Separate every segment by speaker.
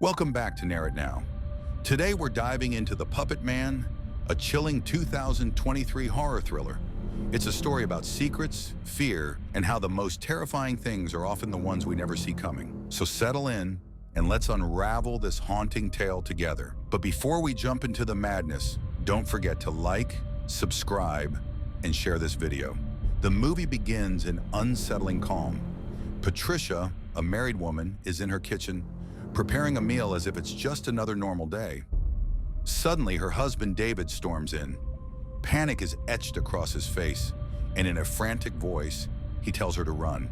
Speaker 1: Welcome back to Narrate Now. Today we're diving into The Puppet Man, a chilling 2023 horror thriller. It's a story about secrets, fear, and how the most terrifying things are often the ones we never see coming. So settle in and let's unravel this haunting tale together. But before we jump into the madness, don't forget to like, subscribe, and share this video. The movie begins in unsettling calm. Patricia, a married woman, is in her kitchen, preparing a meal as if it's just another normal day. Suddenly, her husband David storms in. Panic is etched across his face, and in a frantic voice, he tells her to run.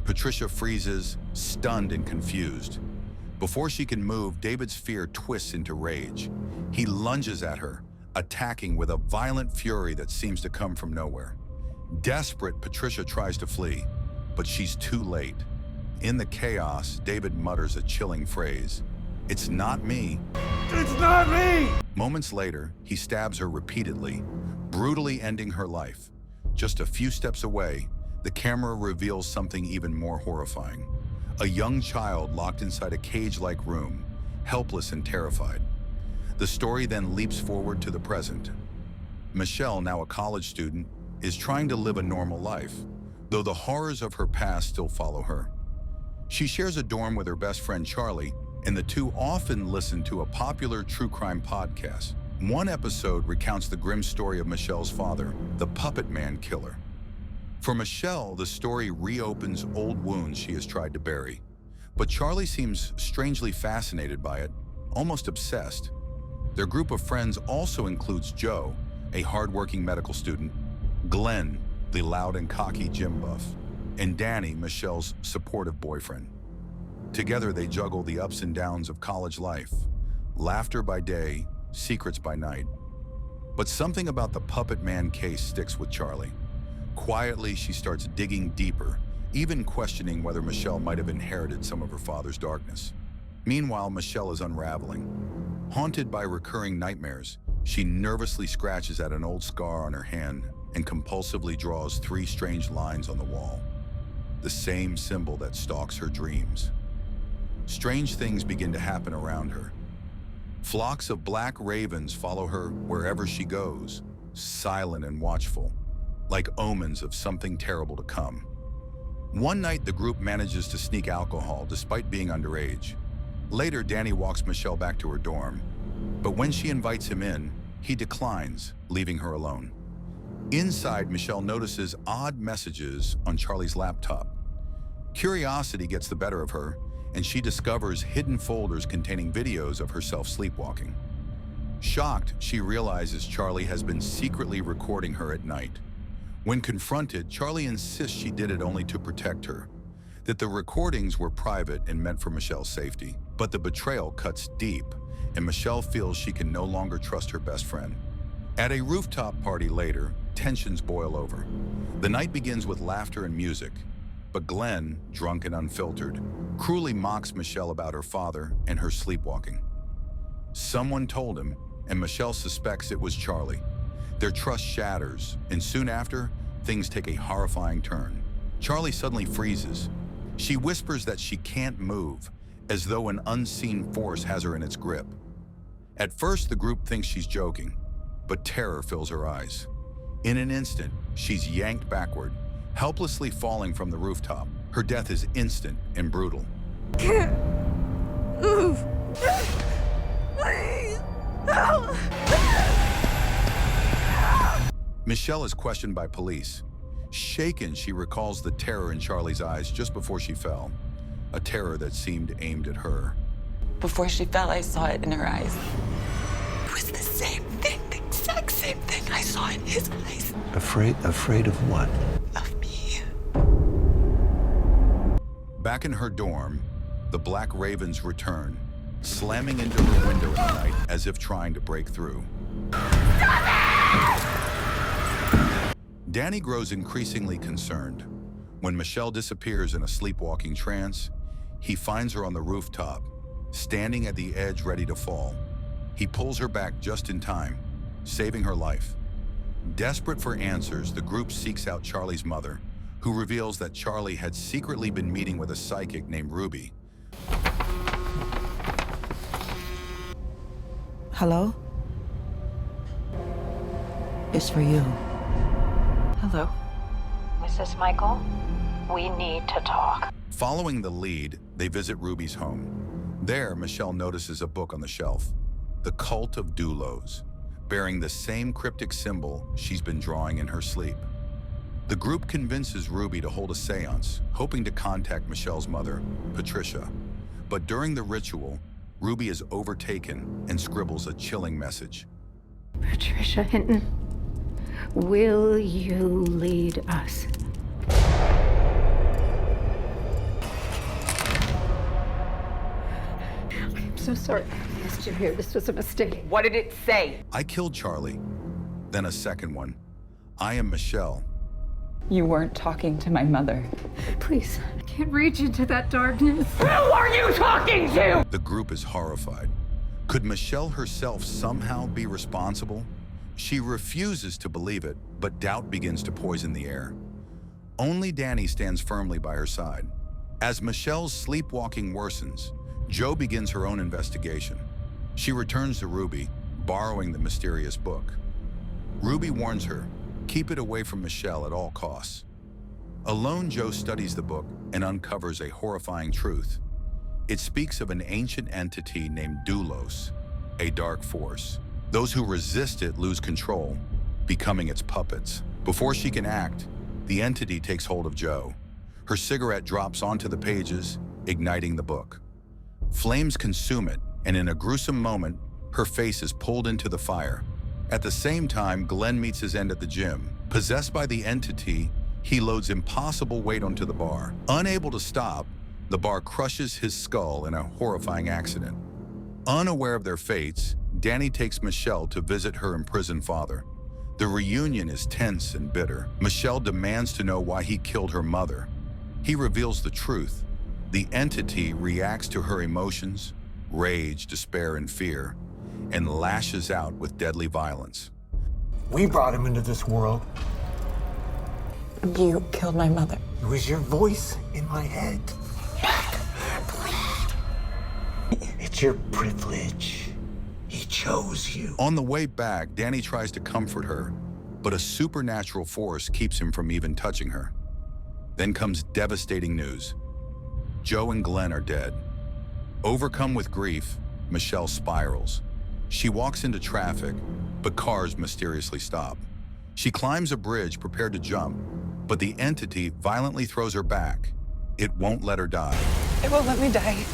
Speaker 1: Patricia freezes, stunned and confused. Before she can move, David's fear twists into rage. He lunges at her, attacking with a violent fury that seems to come from nowhere. Desperate, Patricia tries to flee, but she's too late. In the chaos, David mutters a chilling phrase. "It's not me."
Speaker 2: It's not me!
Speaker 1: Moments later, he stabs her repeatedly, brutally ending her life. Just a few steps away, the camera reveals something even more horrifying. A young child locked inside a cage-like room, helpless and terrified. The story then leaps forward to the present. Michelle, now a college student, is trying to live a normal life, though the horrors of her past still follow her. She shares a dorm with her best friend Charlie, and the two often listen to a popular true crime podcast. One episode recounts the grim story of Michelle's father, the Puppet Man killer. For Michelle, the story reopens old wounds she has tried to bury. But Charlie seems strangely fascinated by it, almost obsessed. Their group of friends also includes Joe, a hardworking medical student, Glenn, the loud and cocky gym buff, and Danny, Michelle's supportive boyfriend. Together, they juggle the ups and downs of college life, laughter by day, secrets by night. But something about the Puppet Man case sticks with Charlie. Quietly, she starts digging deeper, even questioning whether Michelle might have inherited some of her father's darkness. Meanwhile, Michelle is unraveling. Haunted by recurring nightmares, she nervously scratches at an old scar on her hand and compulsively draws 3 strange lines on the wall, the same symbol that stalks her dreams. Strange things begin to happen around her. Flocks of black ravens follow her wherever she goes, silent and watchful, like omens of something terrible to come. One night, the group manages to sneak alcohol despite being underage. Later, Danny walks Michelle back to her dorm, but when she invites him in, he declines, leaving her alone. Inside, Michelle notices odd messages on Charlie's laptop. Curiosity gets the better of her, and she discovers hidden folders containing videos of herself sleepwalking. Shocked, she realizes Charlie has been secretly recording her at night. When confronted, Charlie insists she did it only to protect her, that the recordings were private and meant for Michelle's safety. But the betrayal cuts deep, and Michelle feels she can no longer trust her best friend. At a rooftop party later, tensions boil over. The night begins with laughter and music, but Glenn, drunk and unfiltered, cruelly mocks Michelle about her father and her sleepwalking. Someone told him, and Michelle suspects it was Charlie. Their trust shatters, and soon after, things take a horrifying turn. Charlie suddenly freezes. She whispers that she can't move, as though an unseen force has her in its grip. At first, the group thinks she's joking, but terror fills her eyes. In an instant, she's yanked backward, helplessly falling from the rooftop. Her death is instant and brutal.
Speaker 3: Can't move. Please, help.
Speaker 1: Michelle is questioned by police. Shaken, she recalls the terror in Charlie's eyes just before she fell, a terror that seemed aimed at her.
Speaker 4: Before she fell, I saw it in her eyes. It was the same thing, the exact same thing I saw in his eyes.
Speaker 2: Afraid of what?
Speaker 4: Of me.
Speaker 1: Back in her dorm, the black ravens return, slamming into her window in the night as if trying to break through. Danny grows increasingly concerned. When Michelle disappears in a sleepwalking trance, he finds her on the rooftop, standing at the edge ready to fall. He pulls her back just in time, saving her life. Desperate for answers, the group seeks out Charlie's mother, who reveals that Charlie had secretly been meeting with a psychic named Ruby.
Speaker 5: Hello? It's for you.
Speaker 4: Hello.
Speaker 6: Mrs. Michael, we need to talk.
Speaker 1: Following the lead, they visit Ruby's home. There, Michelle notices a book on the shelf, The Cult of Doulos, bearing the same cryptic symbol she's been drawing in her sleep. The group convinces Ruby to hold a seance, hoping to contact Michelle's mother, Patricia. But during the ritual, Ruby is overtaken and scribbles a chilling message.
Speaker 7: Patricia Hinton, will you lead us? I'm so sorry I missed you here. This was a mistake.
Speaker 4: What did it say?
Speaker 1: I killed Charlie. Then a second one. I am Michelle.
Speaker 4: You weren't talking to my mother.
Speaker 7: Please, I can't reach into that darkness.
Speaker 4: Who are you talking to?
Speaker 1: The group is horrified. Could Michelle herself somehow be responsible? She refuses to believe it, but doubt begins to poison the air. Only Danny stands firmly by her side. As Michelle's sleepwalking worsens, Jo begins her own investigation. She returns to Ruby, borrowing the mysterious book. Ruby warns her, keep it away from Michelle at all costs. Alone, Jo studies the book and uncovers a horrifying truth. It speaks of an ancient entity named Doulos, a dark force. Those who resist it lose control, becoming its puppets. Before she can act, the entity takes hold of Jo. Her cigarette drops onto the pages, igniting the book. Flames consume it, and in a gruesome moment, her face is pulled into the fire. At the same time, Glenn meets his end at the gym. Possessed by the entity, he loads impossible weight onto the bar. Unable to stop, the bar crushes his skull in a horrifying accident. Unaware of their fates, Danny takes Michelle to visit her imprisoned father. The reunion is tense and bitter. Michelle demands to know why he killed her mother. He reveals the truth. The entity reacts to her emotions, rage, despair, and fear, and lashes out with deadly violence.
Speaker 2: We brought him into this world.
Speaker 4: You killed my mother.
Speaker 2: It was your voice in my head. It's your privilege. He chose you.
Speaker 1: On the way back, Danny tries to comfort her, but a supernatural force keeps him from even touching her. Then comes devastating news. Jo and Glenn are dead. Overcome with grief, Michelle spirals. She walks into traffic, but cars mysteriously stop. She climbs a bridge prepared to jump, but the entity violently throws her back. It won't let her die.
Speaker 4: It won't let me die.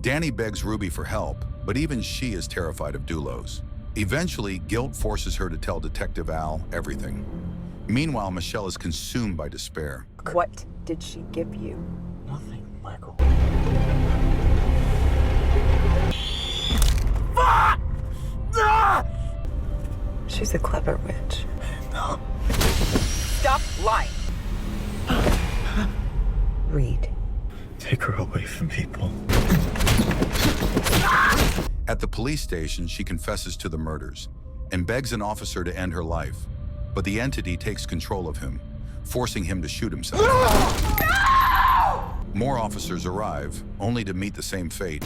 Speaker 1: Danny begs Ruby for help, but even she is terrified of Doulos. Eventually, guilt forces her to tell Detective Al everything. Meanwhile, Michelle is consumed by despair.
Speaker 3: What did she give you?
Speaker 2: Nothing, Michael.
Speaker 3: She's a clever witch.
Speaker 2: No.
Speaker 3: Stop lying. Read.
Speaker 2: Take her away from people.
Speaker 1: At the police station, she confesses to the murders and begs an officer to end her life. But the entity takes control of him, forcing him to shoot himself. No! More officers arrive, only to meet the same fate.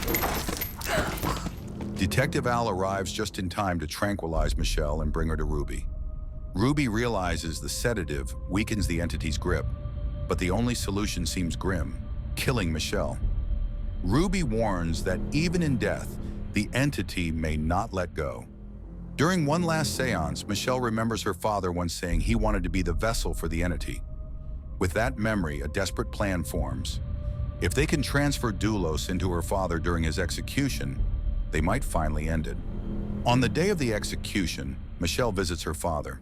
Speaker 1: Detective Al arrives just in time to tranquilize Michelle and bring her to Ruby. Ruby realizes the sedative weakens the entity's grip, but the only solution seems grim, killing Michelle. Ruby warns that even in death, the entity may not let go. During one last seance, Michelle remembers her father once saying he wanted to be the vessel for the entity. With that memory, a desperate plan forms. If they can transfer Doulos into her father during his execution, they might finally end it. On the day of the execution, Michelle visits her father.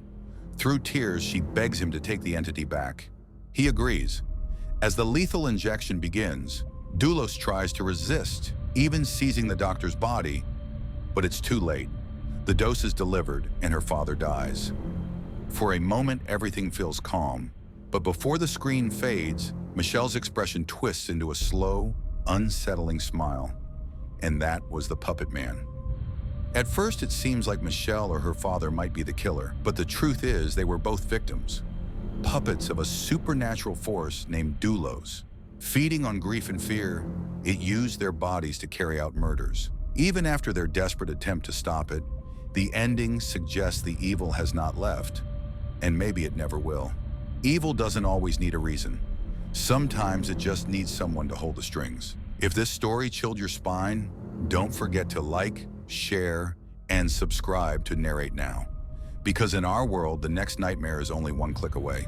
Speaker 1: Through tears, she begs him to take the entity back. He agrees. As the lethal injection begins, Doulos tries to resist, even seizing the doctor's body, but it's too late. The dose is delivered and her father dies. For a moment, everything feels calm, but before the screen fades, Michelle's expression twists into a slow, unsettling smile. And that was the puppet man. At first, it seems like Michelle or her father might be the killer, but the truth is they were both victims. Puppets of a supernatural force named Doulos. Feeding on grief and fear, it used their bodies to carry out murders. Even after their desperate attempt to stop it, The ending suggests the evil has not left, and maybe it never will. Evil doesn't always need a reason. Sometimes it just needs someone to hold the strings. If this story chilled your spine, don't forget to like, share, and subscribe to Narrate Now. Because in our world, the next nightmare is only one click away.